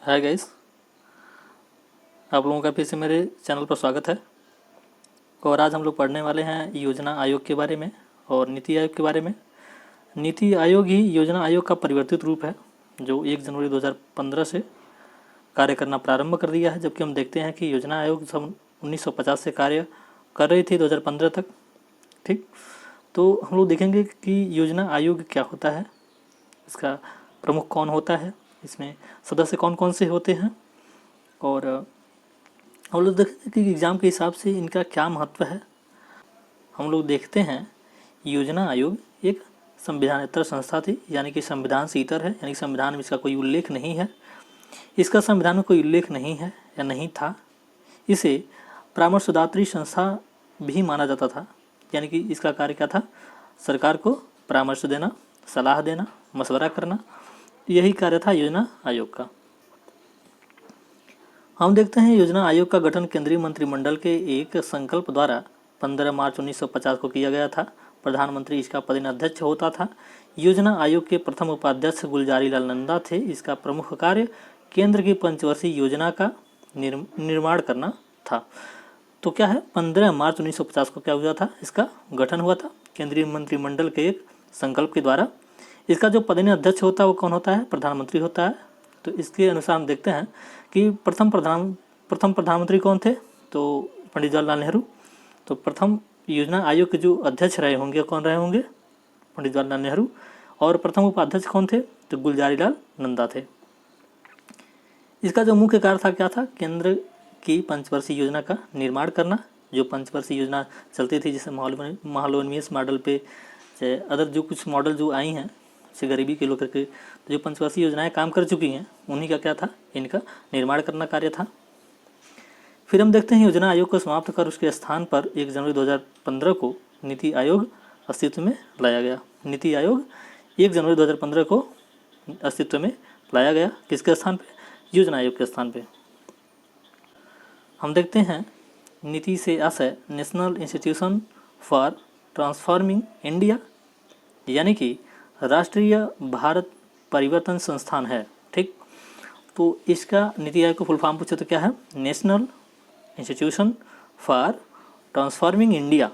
Hi guys, आप लोगों का फिर से मेरे चैनल पर स्वागत है। और आज हम लोग पढ़ने वाले हैं योजना आयोग के बारे में और नीति आयोग के बारे में। नीति आयोग ही योजना आयोग का परिवर्तित रूप है जो 1 जनवरी 2015 से कार्य करना प्रारंभ कर दिया है, जबकि हम देखते हैं कि योजना आयोग सन 1950 से कार्य कर रही थी 2015 तक। ठीक, तो हम लोग देखेंगे कि योजना आयोग क्या होता है, इसका प्रमुख कौन होता है, इसमें सदस्य कौन कौन से होते हैं, और हम लोग देखते हैं कि एग्ज़ाम के हिसाब से इनका क्या महत्व है। हम लोग देखते हैं योजना आयोग एक संविधानेतर संस्था थी, यानी कि संविधान से इतर है, यानी कि संविधान में इसका कोई उल्लेख नहीं है। इसका संविधान में कोई उल्लेख नहीं है या नहीं था। इसे परामर्शदात्री संस्था भी माना जाता था, यानी कि इसका कार्य क्या था, सरकार को परामर्श देना, सलाह देना, मशवरा करना, यही कार्य था योजना आयोग का। हम देखते हैं योजना आयोग का गठन केंद्रीय मंत्रिमंडल के एक संकल्प द्वारा 15 मार्च 1950 को किया गया था। प्रधानमंत्री इसका पदेनाध्यक्ष होता था। योजना आयोग के प्रथम उपाध्यक्ष गुलजारी लाल नंदा थे। इसका प्रमुख कार्य केंद्र की पंचवर्षीय योजना का निर्माण करना था। तो क्या है, 15 मार्च 1950 को क्या हुआ था, इसका गठन हुआ था केंद्रीय मंत्रिमंडल के एक संकल्प के द्वारा। इसका जो पदेनाध्यक्ष होता है वो कौन होता है, प्रधानमंत्री होता है। तो इसके अनुसार हम देखते हैं कि प्रथम प्रधानमंत्री कौन थे, तो पंडित जवाहरलाल नेहरू। तो प्रथम योजना आयोग के जो अध्यक्ष रहे होंगे कौन रहे होंगे, पंडित जवाहरलाल नेहरू। और प्रथम उपाध्यक्ष कौन थे, तो गुलजारी लाल नंदा थे। इसका जो मुख्य कार्य था क्या था, केंद्र की पंचवर्षीय योजना का निर्माण करना। जो पंचवर्षीय योजना चलती थी, जैसे महालनोबिस मॉडल पे, चाहे अदर जो कुछ मॉडल जो आई हैं, जैसे गरीबी के लोग करके, तो जो पंचवर्षीय योजनाएं काम कर चुकी हैं उन्हीं का क्या था, इनका निर्माण करना कार्य था। फिर हम देखते हैं योजना आयोग को समाप्त कर उसके स्थान पर 1 जनवरी 2015 को नीति आयोग अस्तित्व में लाया गया। नीति आयोग 1 जनवरी 2015 को अस्तित्व में लाया गया। किसके स्थान पे, योजना आयोग के स्थान पे। हम देखते हैं नीति से आशय national institution for transforming India, यानी कि राष्ट्रीय भारत परिवर्तन संस्थान है। ठीक, तो इसका नीति आयोग को फुल फॉर्म पूछे तो क्या है, national institution for transforming India.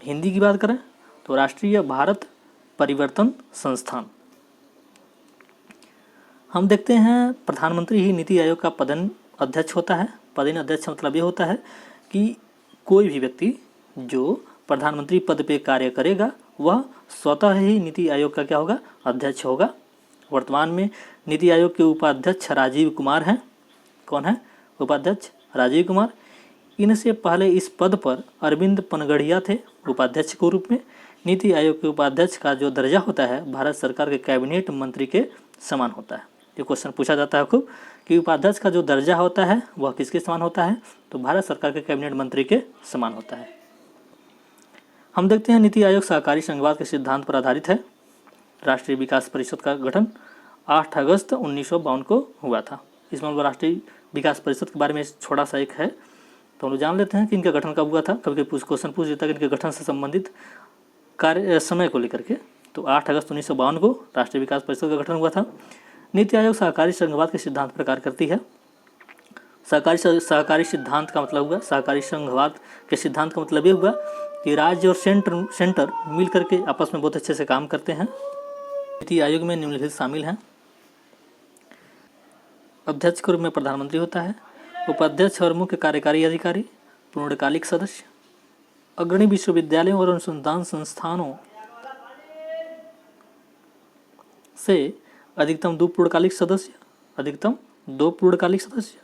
Hindi की बात करें तो राष्ट्रीय भारत परिवर्तन संस्थान। हम देखते हैं प्रधानमंत्री ही नीति आयोग का पदेन अध्यक्ष होता है। पदेन अध्यक्ष मतलब ये होता है कि कोई भी व्यक्ति जो प्रधानमंत्री पद पे कार्य करेगा वह स्वतः ही नीति आयोग का क्या होगा, अध्यक्ष होगा। वर्तमान में नीति आयोग के उपाध्यक्ष राजीव कुमार हैं। कौन है, उपाध्यक्ष राजीव कुमार। इनसे पहले इस पद पर अरविंद पनगड़िया थे उपाध्यक्ष के रूप में। नीति आयोग के उपाध्यक्ष का जो दर्जा होता है भारत सरकार के कैबिनेट मंत्री के समान होता है। ये क्वेश्चन पूछा जाता है खूब कि उपाध्यक्ष का जो दर्जा होता है वह किसके समान होता है, तो भारत सरकार के कैबिनेट मंत्री के समान होता है। हम देखते हैं नीति आयोग सहकारी संघवाद के सिद्धांत पर आधारित है। राष्ट्रीय विकास परिषद का गठन 8 अगस्त 1952 को हुआ था। इसमें हम लोग राष्ट्रीय विकास परिषद के बारे में छोटा सा एक है, तो हम लोग जान लेते हैं कि इनका गठन कब हुआ था। कभी कभी क्वेश्चन पूछ देता है कि इनके गठन से संबंधित कार्य समय को लेकर के। तो 8 अगस्त 1952 को राष्ट्रीय विकास परिषद का गठन हुआ था। नीति आयोग सहकारी संघवाद के सिद्धांत पर कार्य करती है। सहकारी सिद्धांत का मतलब हुआ, सहकारी संघवाद के सिद्धांत का मतलब ये हुआ कि राज्य और सेंटर मिल करके आपस में बहुत अच्छे से काम करते हैं। नीति आयोग में निम्नलिखित शामिल हैं। अध्यक्ष के रूप में प्रधानमंत्री होता है। उपाध्यक्ष और मुख्य कार्यकारी अधिकारी, पूर्णकालिक सदस्य, अग्रणी विश्वविद्यालयों और अनुसंधान संस्थानों से अधिकतम 2 पूर्णकालिक सदस्य, अधिकतम 2 पूर्णकालिक सदस्य।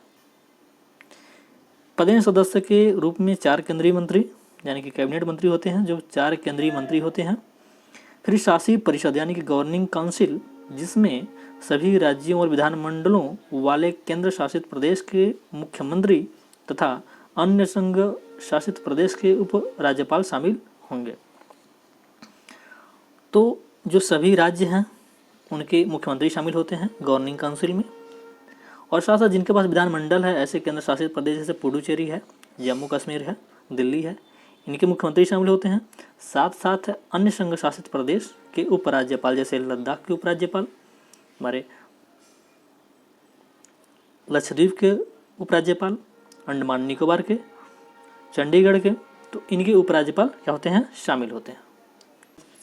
पदेन सदस्य के रूप में 4 केंद्रीय मंत्री, यानी कि कैबिनेट मंत्री होते हैं, जो 4 केंद्रीय मंत्री होते हैं। फिर शासी परिषद यानी कि गवर्निंग काउंसिल, जिसमें सभी राज्यों और विधानमंडलों वाले केंद्र शासित प्रदेश के मुख्यमंत्री तथा अन्य संघ शासित प्रदेश के उप राज्यपाल शामिल होंगे। तो जो सभी राज्य हैं उनके मुख्यमंत्री शामिल होते हैं गवर्निंग काउंसिल में। और साथ साथ जिनके पास विधानमंडल है, ऐसे केंद्र शासित प्रदेश जैसे पुडुचेरी है, जम्मू कश्मीर है, दिल्ली है, इनके मुख्यमंत्री शामिल होते हैं। साथ साथ अन्य संघ शासित प्रदेश के उपराज्यपाल, जैसे लद्दाख के उपराज्यपाल, हमारे लक्षद्वीप के उपराज्यपाल, अंडमान निकोबार के, चंडीगढ़ के, तो इनके उपराज्यपाल क्या होते हैं, शामिल होते हैं।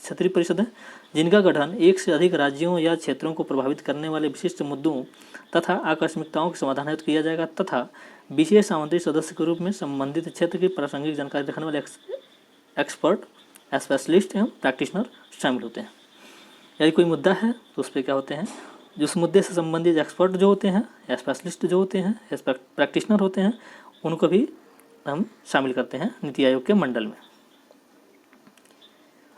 क्षेत्रीय परिषद है जिनका गठन एक से अधिक राज्यों या क्षेत्रों को प्रभावित करने वाले विशिष्ट मुद्दों तथा आकस्मिकताओं के समाधान हेतु किया जाएगा तथा विशेष आमंत्रित सदस्य के रूप में संबंधित क्षेत्र की प्रासंगिक जानकारी रखने वाले एक्सपर्ट, स्पेशलिस्ट एवं प्रैक्टिशनर शामिल होते हैं। यदि कोई मुद्दा है तो उस पर क्या होते हैं, जिस मुद्दे से संबंधित एक्सपर्ट जो होते हैं, स्पेशलिस्ट जो होते हैं, प्रैक्टिशनर होते हैं, उनको भी हम शामिल करते हैं नीति आयोग के मंडल में।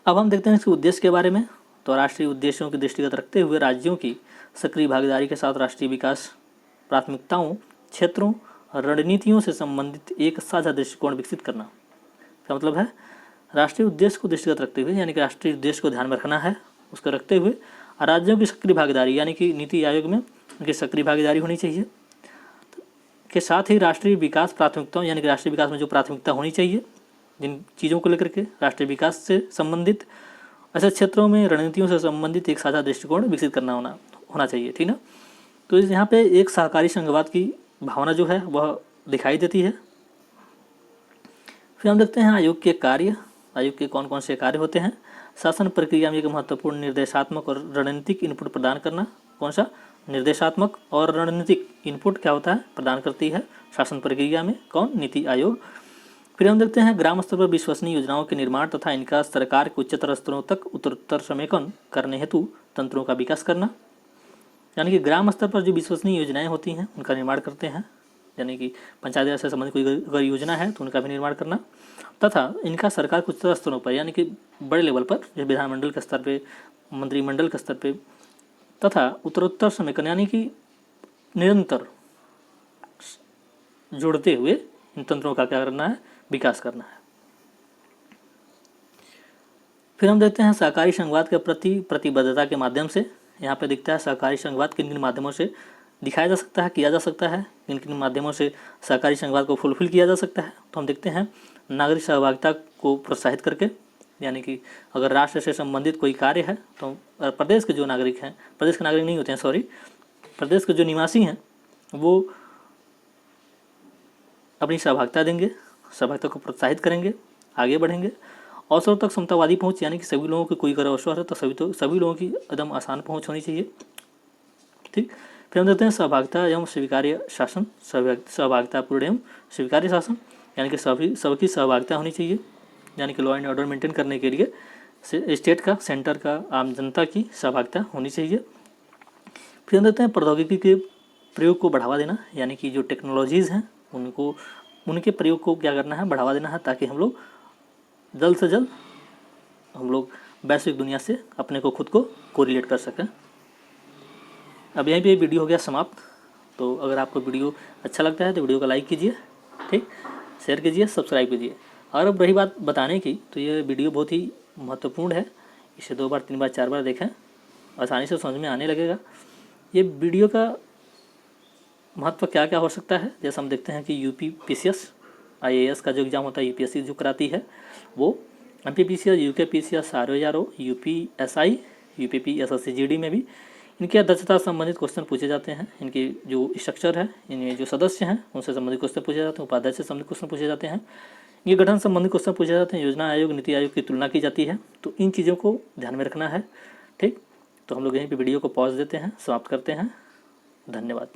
अब हम देखते हैं इसके उद्देश्य के बारे में। तो राष्ट्रीय उद्देश्यों के दृष्टिगत रखते हुए राज्यों की सक्रिय भागीदारी के साथ राष्ट्रीय विकास प्राथमिकताओं, क्षेत्रों और रणनीतियों से संबंधित एक साझा दृष्टिकोण विकसित करना। इसका मतलब है राष्ट्रीय उद्देश्य को दृष्टिगत रखते हुए, यानी कि राष्ट्रीय उद्देश्य को ध्यान में रखना है, उसको रखते हुए राज्यों की सक्रिय भागीदारी, यानी कि नीति आयोग में उनकी सक्रिय भागीदारी होनी चाहिए, के साथ ही राष्ट्रीय विकास प्राथमिकताओं, यानी कि राष्ट्रीय विकास में जो प्राथमिकता होनी चाहिए जिन चीज़ों को लेकर के राष्ट्रीय विकास से संबंधित ऐसे क्षेत्रों में रणनीतियों से संबंधित एक साझा दृष्टिकोण विकसित करना होना चाहिए, ठीक ना। तो यहाँ पे एक सहकारी संघवाद की भावना जो है वह दिखाई देती है। फिर हम देखते हैं आयोग के कार्य। आयोग के कौन कौन से कार्य होते हैं। शासन प्रक्रिया में एक महत्वपूर्ण निर्देशात्मक और रणनीतिक इनपुट प्रदान करना। कौन सा, निर्देशात्मक और रणनीतिक इनपुट क्या होता है, प्रदान करती है शासन प्रक्रिया में कौन, नीति आयोग। फिर हम देखते हैं ग्राम स्तर पर विश्वसनीय योजनाओं के निर्माण तथा इनका सरकार के उच्चतर स्तरों तक उत्तरोत्तर समेकन करने हेतु तंत्रों का विकास करना, यानी कि ग्राम स्तर पर जो विश्वसनीय योजनाएं होती हैं उनका निर्माण करते हैं, यानी कि पंचायत राज से संबंधित कोई अगर योजना है तो उनका भी निर्माण करना तथा इनका सरकार के उच्चतर स्तरों पर, यानी कि बड़े लेवल पर, जैसे विधानमंडल के स्तर पे, मंत्रिमंडल के स्तर पे, तथा उत्तरोत्तर समेकन, यानी कि निरंतर जोड़ते हुए इन तंत्रों का क्या करना है, विकास करना है। फिर हम देखते हैं सहकारी संघवाद के प्रति प्रतिबद्धता के माध्यम से। यहाँ पे दिखता है सहकारी संघवाद किन किन माध्यमों से दिखाया जा सकता है, किया जा सकता है, किन किन माध्यमों से सहकारी संघवाद को फुलफिल किया जा सकता है। तो हम देखते हैं नागरिक सहभागिता को प्रोत्साहित करके, यानी कि अगर राष्ट्र से संबंधित कोई कार्य है तो प्रदेश के जो नागरिक हैं, प्रदेश के नागरिक नहीं होते हैं, सॉरी, प्रदेश के जो निवासी हैं वो अपनी सहभागिता देंगे, सहभागिता को प्रोत्साहित करेंगे, आगे बढ़ेंगे। अवसरों तक समतावादी पहुंच, यानी कि सभी लोगों को कोई अगर अवसर है तो सभी लोगों की एकदम आसान पहुंच होनी चाहिए, ठीक। फिर हम देखते हैं सहभागिता एवं स्वीकार्य शासन, सहभागितापूर्ण एवं स्वीकार्य शासन, यानी कि सबकी सहभागिता होनी चाहिए, यानी कि लॉ एंड ऑर्डर मेंटेन करने के लिए स्टेट का, सेंटर का, आम जनता की सहभागिता होनी चाहिए। फिर हम देखते हैं प्रौद्योगिकी के प्रयोग को बढ़ावा देना, यानी कि जो टेक्नोलॉजीज़ हैं उनके प्रयोग को क्या करना है, बढ़ावा देना है, ताकि हम लोग जल्द से जल्द हम लोग वैश्विक दुनिया से अपने को खुद को कोरिलेट कर सकें। अब यहीं पे वीडियो हो गया समाप्त। तो अगर आपको वीडियो अच्छा लगता है तो वीडियो को लाइक कीजिए, ठीक, शेयर कीजिए, सब्सक्राइब कीजिए। और अब रही बात बताने की, तो ये वीडियो बहुत ही महत्वपूर्ण है, इसे 2 बार 3 बार 4 बार देखें, आसानी से समझ में आने लगेगा। ये वीडियो का महत्व क्या क्या हो सकता है, जैसे हम देखते हैं कि UPPCS IAS का जो एग्ज़ाम होता है, UPSC जो कराती है वो, MPPCS, UKPCS, RORO, UPSI, UPP, SSC GD में भी इनके दक्षता संबंधित क्वेश्चन पूछे जाते हैं। इनके जो स्ट्रक्चर है, इनके जो सदस्य हैं उनसे संबंधित क्वेश्चन पूछे जाते हैं, उपाध्यक्ष से संबंधित क्वेश्चन पूछे जाते हैं, ये गठन संबंधित क्वेश्चन पूछे जाते हैं, योजना आयोग, नीति आयोग की तुलना की जाती है। तो इन चीज़ों को ध्यान में रखना है, ठीक। तो हम लोग यहीं पे वीडियो को पॉज देते हैं, समाप्त करते हैं। धन्यवाद।